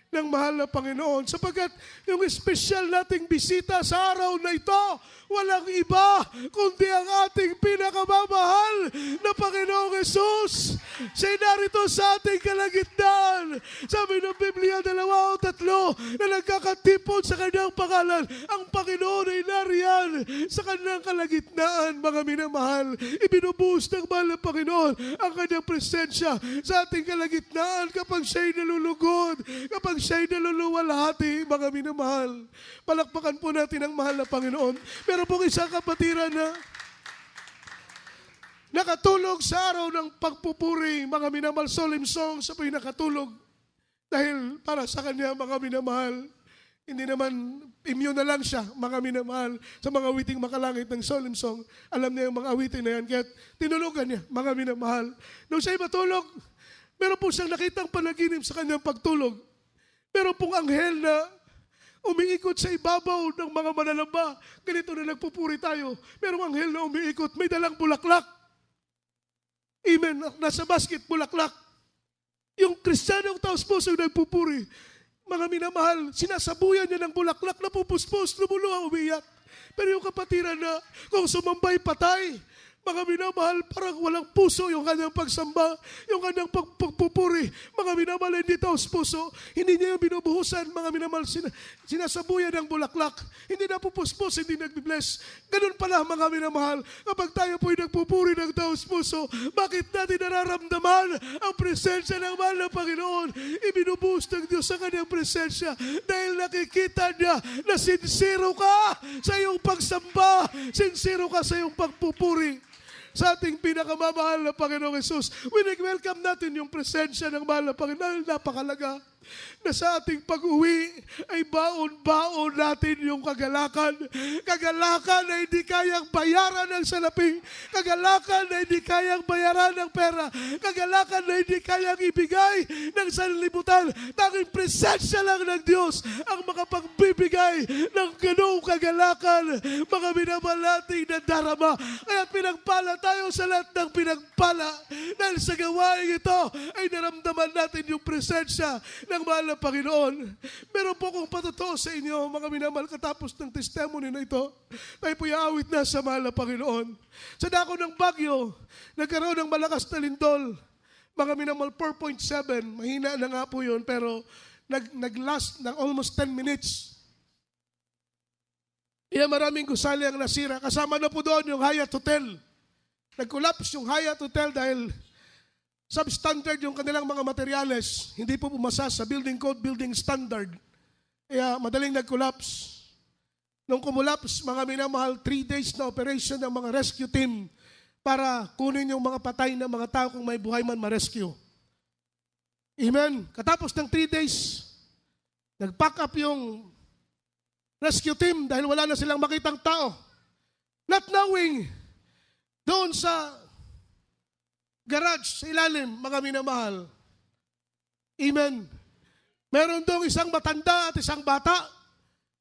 ng mahal na Panginoon. Sapagkat yung espesyal nating bisita sa araw na ito, walang iba kundi ang ating pinakamamahal na Panginoong Jesus. Siya'y narito sa ating kalagitnaan. Sabi ng Biblia, 2 o 3 na nagkakatipon sa kanyang pangalan. Ang Panginoon ay nariyan sa kanyang kalagitnaan, mga minamahal. Ibinubuhos ng mahal na Panginoon ang kanyang presensya sa ating kalagitnaan kapag siya'y nalulugod, kapag siya'y naluluwalhati, mga minamahal. Palakpakan po natin ang mahal na Panginoon. Meron pong isang kapatiran na nakatulog sa araw ng pagpupuri, mga minamahal, solemn songs, sa po'y nakatulog. Dahil para sa kanya, mga minamahal, hindi naman immune na lang siya, mga minamahal, sa mga awiting makalangit ng solemn song. Alam niya yung mga awitin na yan, kaya tinulogan niya, mga minamahal. Nung siya'y matulog, meron po siyang nakitang panaginip sa kanyang pagtulog. Meron pong anghel na umiikot sa ibabaw ng mga manlalamba. Ganito na nagpupuri tayo. Merong anghel na umiikot, may dalang bulaklak. Amen. Nasa basket, bulaklak. Yung Kristiyanong taos puso nagpupuri. Mga minamahal, sinasabuyan niya ng bulaklak na pupuspos, lumuluha, umiyak. Pero yung kapatiran na kung sumambay patay, mga minamahal, parang walang puso yung kanyang pagsamba, yung kanyang pagpupuri. Mga minamahal, hindi taos puso. Hindi niya yung binubuhusan, mga minamahal, sinasabuyan ng bulaklak. Hindi na pupuspos, hindi nagbibless. Ganun pala, mga minamahal, kapag tayo po'y nagpupuri ng taos puso, bakit natin nararamdaman ang presensya ng mahal na Panginoon? Ibinubuhos ng Diyos sa kanyang presensya dahil nakikita niya na sincero ka sa iyong pagsamba, sincero ka sa iyong pagpupuri sa ating pinakamamahal na Panginoong Jesus. Welcome natin yung presensya ng mahal na Panginoon. Napakalaga na sa ating pag-uwi ay baon-baon natin yung kagalakan. Kagalakan na hindi kayang bayaran ng salapi. Kagalakan na hindi kayang bayaran ng pera. Kagalakan na hindi kayang ibigay ng sanlibutan. Tanging presensya lang ng Diyos ang makapagbibigay ng ganong kagalakan. Mga minamahal nating nadarama. Kaya pinagpala tayo sa lahat ng pinagpala. Dahil sa gawain ito ay naramdaman natin yung presensya ng mahal na Panginoon. Meron po akong patotoo sa inyo, mga minamahal, katapos ng testimony na ito, tayo po iaawit na sa mahal na Panginoon. Sa dako ng Bagyo, nagkaroon ng malakas na lindol. Mga minamahal, 4.7. Mahina na nga po yun, pero nag-last ng almost 10 minutes. Kaya maraming gusali ang nasira. Kasama na po doon yung Hyatt Hotel. Nag-collapse yung Hyatt Hotel dahil substandard yung kanilang mga materyales. Hindi po pumasa sa building code, building standard. Kaya madaling nag-collapse. Nung kumulaps, mga minamahal, 3 days na operation ng mga rescue team para kunin yung mga patay na mga tao kung may buhay man ma-rescue. Amen. Katapos ng 3 days, nag-pack up yung rescue team dahil wala na silang makitang tao. Not knowing, doon sa garage sa ilalim, mga minamahal. Amen. Meron doon isang matanda at isang bata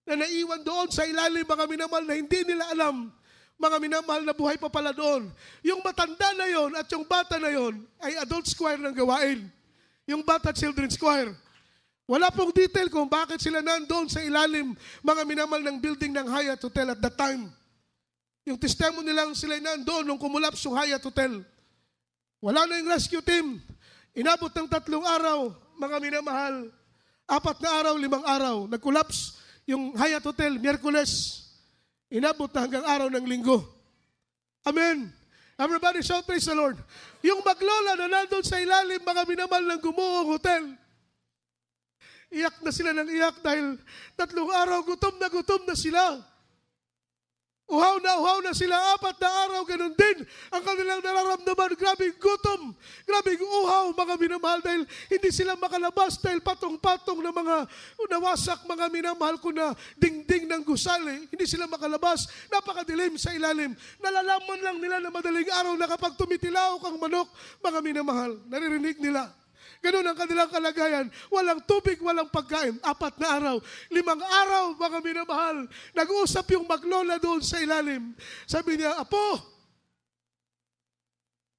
na naiwan doon sa ilalim, mga minamahal, na hindi nila alam, mga minamahal, na buhay pa pala doon. Yung matanda na yon at yung bata na yon ay adult choir ng gawain. Yung bata, children's choir. Wala pong detail kung bakit sila nandoon sa ilalim, mga minamahal, ng building ng Hyatt Hotel at that time. Yung testimony lang sila nandoon nung kumulaps yung Hyatt Hotel. Wala na yung rescue team. Inabot ng 3 araw, mga minamahal. 4 na araw, 5 araw. Nag-collapse yung Hyatt Hotel, Miyerkules. Inabot na hanggang araw ng Linggo. Amen. Everybody shout, praise the Lord. Yung maglola na nandun sa ilalim, mga minamahal, ng Gumuhong Hotel. Iyak na sila ng iyak dahil 3 araw, gutom na sila. Uhaw na sila, 4 na araw, ganun din ang kanilang nararamdaman. Grabing gutom, grabing uhaw, mga minamahal, dahil hindi sila makalabas dahil patong-patong na mga nawasak, mga minamahal ko, na dingding ng gusali. Hindi sila makalabas, napakadilim sa ilalim. Nalalaman lang nila na madaling araw na kapag tumitilaok ang manok, mga minamahal, naririnig nila. Ganun ang kanilang kalagayan. Walang tubig, walang pagkain. 4 na araw. 5 araw, mga minamahal. Nag-uusap yung maglola doon sa ilalim. Sabi niya, Apo,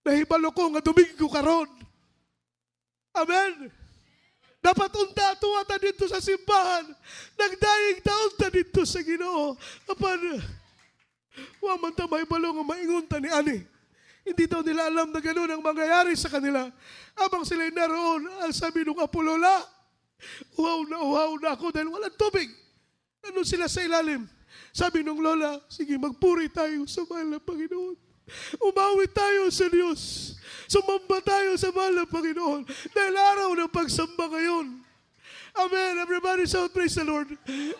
nahibalo ko nga Domingo karon. Amen. Dapat unta Natuwa ta dito sa simbahan. Nagdaing taon ta dito sa Ginoo. Apan, waman ta may balong ang maingon ta ni Ani. Hindi daw nila alam na gano'n ang mangyayari sa kanila. Abang sila'y naroon, ang sabi nung apo, Lola, uhaw na ako dahil walang tubig. Ano sila sa ilalim? Sabi nung lola, sige magpuri tayo sa mahal na Panginoon. Umawi tayo sa Diyos. Sumamba tayo sa mahal na Panginoon. Dahil araw ng pagsamba ngayon. Amen. Everybody shout praise the Lord.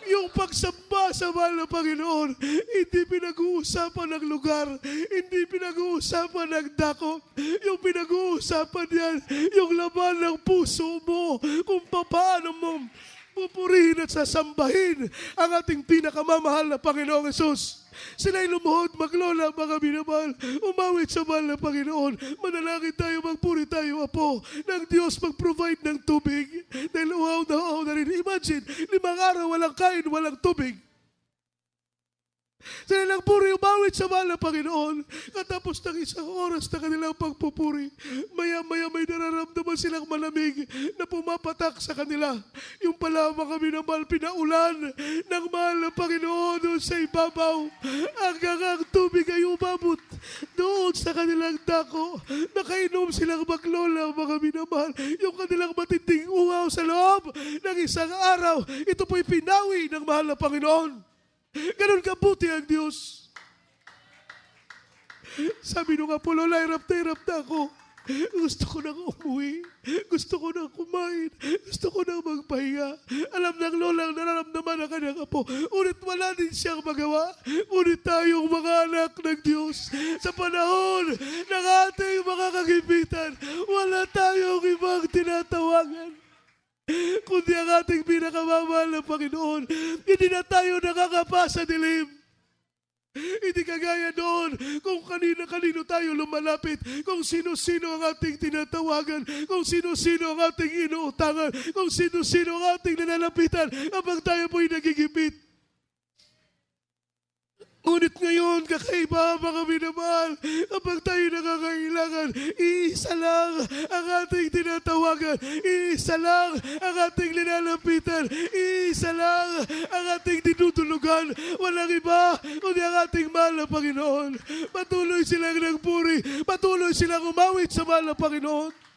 Yung pagsamba sa mahal na Panginoon, hindi pinag-uusapan ng lugar, hindi pinag-uusapan ng dako. Yung pinag-uusapan yan, yung laman ng puso mo, kung paano mo pupurihin at sasambahin ang ating pinakamamahal na Panginoong Yesus. Sila'y lumuhod, maglola, mga minamahal, umawit sa mahal na Panginoon. Manalangin tayo, magpuri tayo, Apo, ng Diyos mag-provide ng tubig. Dahil uhaw na rin. Imagine, 5 araw, walang kain, walang tubig. Sila lang puri, umawit sa mahal na Panginoon. Katapos ng 1 oras na kanilang pagpupuri, maya-maya may nararamdaman silang malamig na pumapatak sa kanila. Yung pala mga minamahal, pinaulan ng mahal na Panginoon doon sa ibabaw. Hanggang ang tubig ay umabot doon sa kanilang dako. Nakainom silang maglola, mga minamahal. Yung kanilang matinding uhaw sa loob ng 1 araw, ito po'y pinawi ng mahal na Panginoon. Ganon kabuti ang Diyos. Sabi nung apo, Lola, hirap na ako. Gusto ko nang umuwi. Gusto ko nang kumain. Gusto ko nang magpahinga. Alam ng Lola ang nararamdaman ng kanyang apo. Ngunit wala din siyang magawa. Ngunit tayong mga anak ng Diyos, sa panahon ng ating mga kagipitan, wala tayong ibang tinatawagan kundi ang ating pinakamamahal na Panginoon. Hindi na tayo nakakapa sa dilim. Hindi kagaya doon kung kanino tayo lumalapit, kung sino-sino ang ating tinatawagan, kung sino-sino ang ating inuutangan, kung sino-sino ang ating nanalapitan habang tayo po'y nagigipit. Ngunit ngayon, kakaiba mga minamahal, kapag tayo nakakailangan, iisa lang ang ating tinatawagan, iisa lang ang ating linalapitan, iisa lang ang ating tinutulugan. Walang iba kundi ang ating mahal na Panginoon. Patuloy silang nagpuri, patuloy silang umawit sa mahal na Panginoon.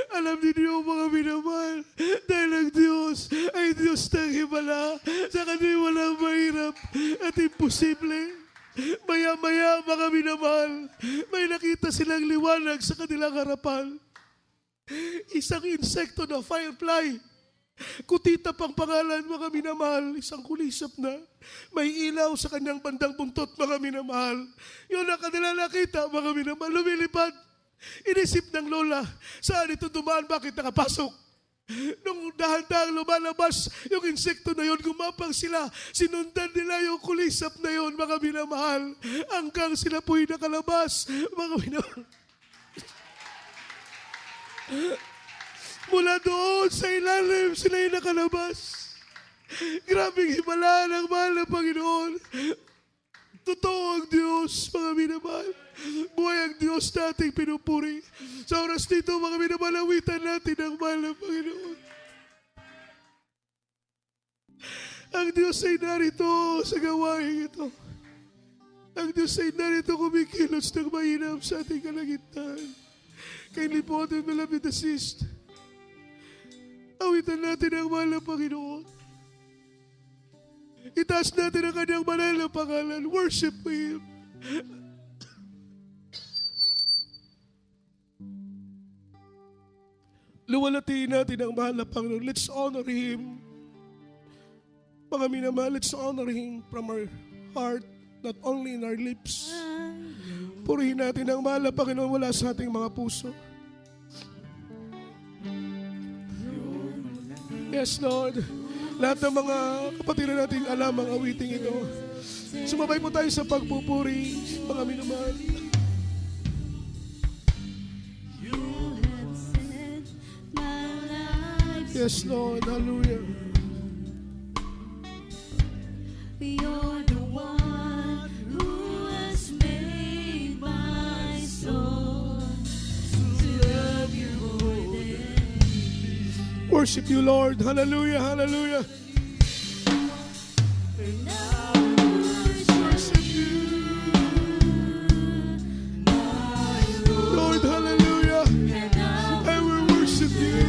Alam niyo mga minamahal, dahil ang Diyos ay Diyos ng himala, sa Kanya walang mahirap at imposible. Maya-maya mga minamahal, may nakita silang liwanag sa kanilang harapan. Isang insekto na firefly. Kutita pang pangalan mga minamahal, isang kulisap na. May ilaw sa kanyang bandang buntot mga minamahal. Yun ang kanila nakita mga minamahal, lumilipad. Inisip ng lola, saan ito dumaan, bakit nakapasok? Nung dahan-dahang lumalabas yung insekto na yon, gumapang sila, sinundan nila yung kulisap na yon, mga minamahal, hanggang sila po'y nakalabas, mga minamahal. Mula doon sa ilalim, sila'y nakalabas. Grabing himala ng mahal na Panginoon. Totoo ang Diyos, mga minamahal. Buhay ang Diyos nating pinupuri. Sa oras dito, mga minamalawitan natin ang mahal na Panginoon. Ang Diyos ay narito sa gawain ito. Ang Diyos ay narito kumikilos ng mainam sa ating kalagitnaan. Kindly po ating beloved assist. Awitan natin ang mahal na Panginoon. Itaas natin ang kanyang banal na pangalan. Worship Him. Luwalatiin natin ang mahal na Panginoon. Let's honor Him. Mga minamahal, let's honor Him from our heart, not only in our lips. Purihin natin ang mahal na Panginoon mula sa ating mga puso. Yes, Lord. Lahat ng mga kapatid natin alam ang awiting ito. Sumabay po tayo sa pagpupuri, mga minamahal. Yes, Lord. Hallelujah.
You're the one who has made my soul to love you more than
worship you, Lord. Hallelujah, hallelujah. Worship you. Lord, hallelujah. I will worship you.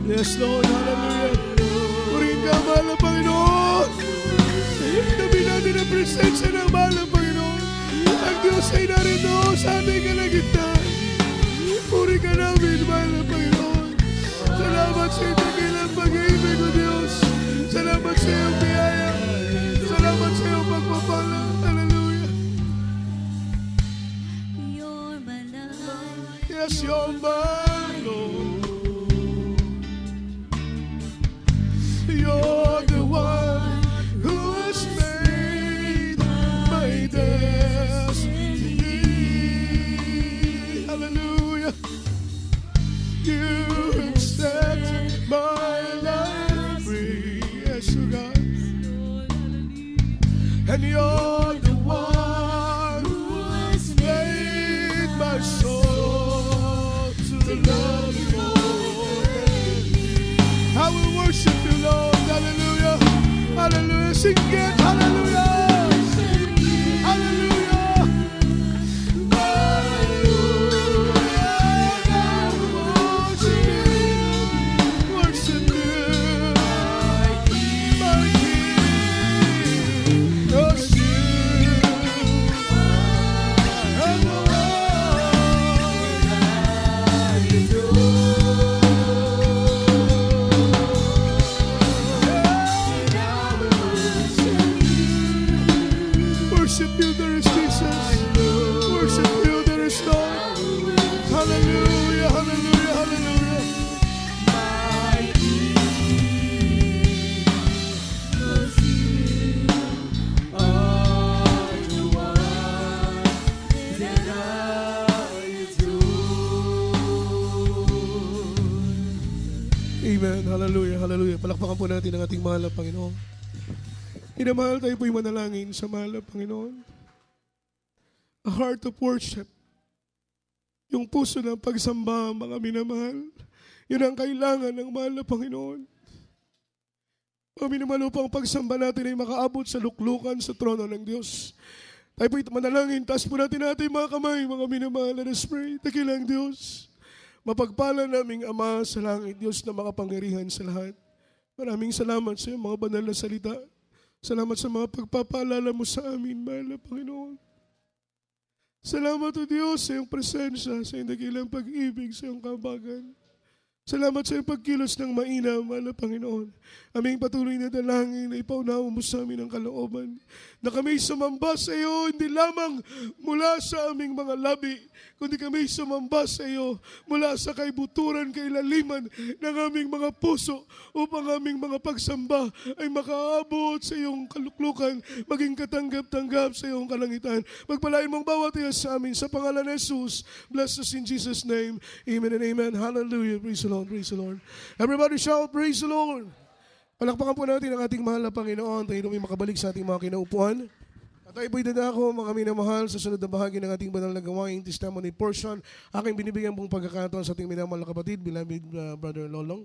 Yes, Lord, hallelujah. Purihin ka, mahal na Panginoon. Tabi natin ang presensya ng mahal na Panginoon. Ang Diyos ay narito sa ating kalagitnaan. Puri ka namin, mahal na Panginoon. Salamat sa iyong dakilang pag-ibig ko, Diyos. Salamat sa iyong biyaya. Salamat sa iyong pagpapala. Hallelujah.
You're my life.
Yes, you're my Lord. You're the one who has made my destiny. Hallelujah. You have set my life free. Yes, oh God. And you're the one who has made my soul to love you more. I will worship you, Lord. Hallelujah. Hallelujah. Sing it. Hallelujah. Hallelujah. Hallelujah. I will worship you. My King. Yes, you are the worship you, there is Jesus. Worship you, there is Lord. Hallelujah, hallelujah, hallelujah. Amen, hallelujah, hallelujah. Palakpakan po natin ang ating mahal na Panginoon. Inamahal tayo po'y manalangin sa mahal na Panginoon. A heart of worship. Yung puso ng pagsamba, mga minamahal. Yun ang kailangan ng mahal na Panginoon. Mga minamahal upang pagsamba natin ay makaabot sa luklukan sa trono ng Diyos. Tayo po'y manalangin. Taas po natin mga kamay, mga minamahal. Let us pray. Dakilang Diyos. Mapagpala naming Ama sa langit, Diyos na makapangyarihan sa lahat. Maraming salamat sa iyong mga banal na salita. Salamat sa mga pagpapaalala mo sa amin, mahal na Panginoon. Salamat o Diyos sa iyong presensya, sa iyong dakilang pag-ibig, sa iyong kabagan. Salamat sa iyong pagkilos ng mainam, mahal na Panginoon. Aming patuloy na dalangin na ipaunawa mo sa amin ang kalooban. Na kami sumamba sa iyo, hindi lamang mula sa aming mga labi, kundi kami sumamba sa iyo mula sa kaibuturan, kailaliman ng aming mga puso upang aming mga pagsamba ay makaabot sa iyong kaluklukan, maging katanggap-tanggap sa iyong kalangitan. Pagpalain mong bawat iya sa amin sa pangalan ni Jesus. Bless us in Jesus' name. Amen and amen. Hallelujah. Praise the Lord. Praise the Lord. Everybody shout, praise the Lord. Palakpakan po natin ang ating mahal na Panginoon. Tayo may makabalik sa ating mga kinaupuan. At tayo po'y dadako, mga minamahal, sa sunod na bahagi ng ating banal na gawain, testimony portion. Aking binibigyan pong pagkakataon sa ating minamahal na kapatid, beloved Brother Lolong.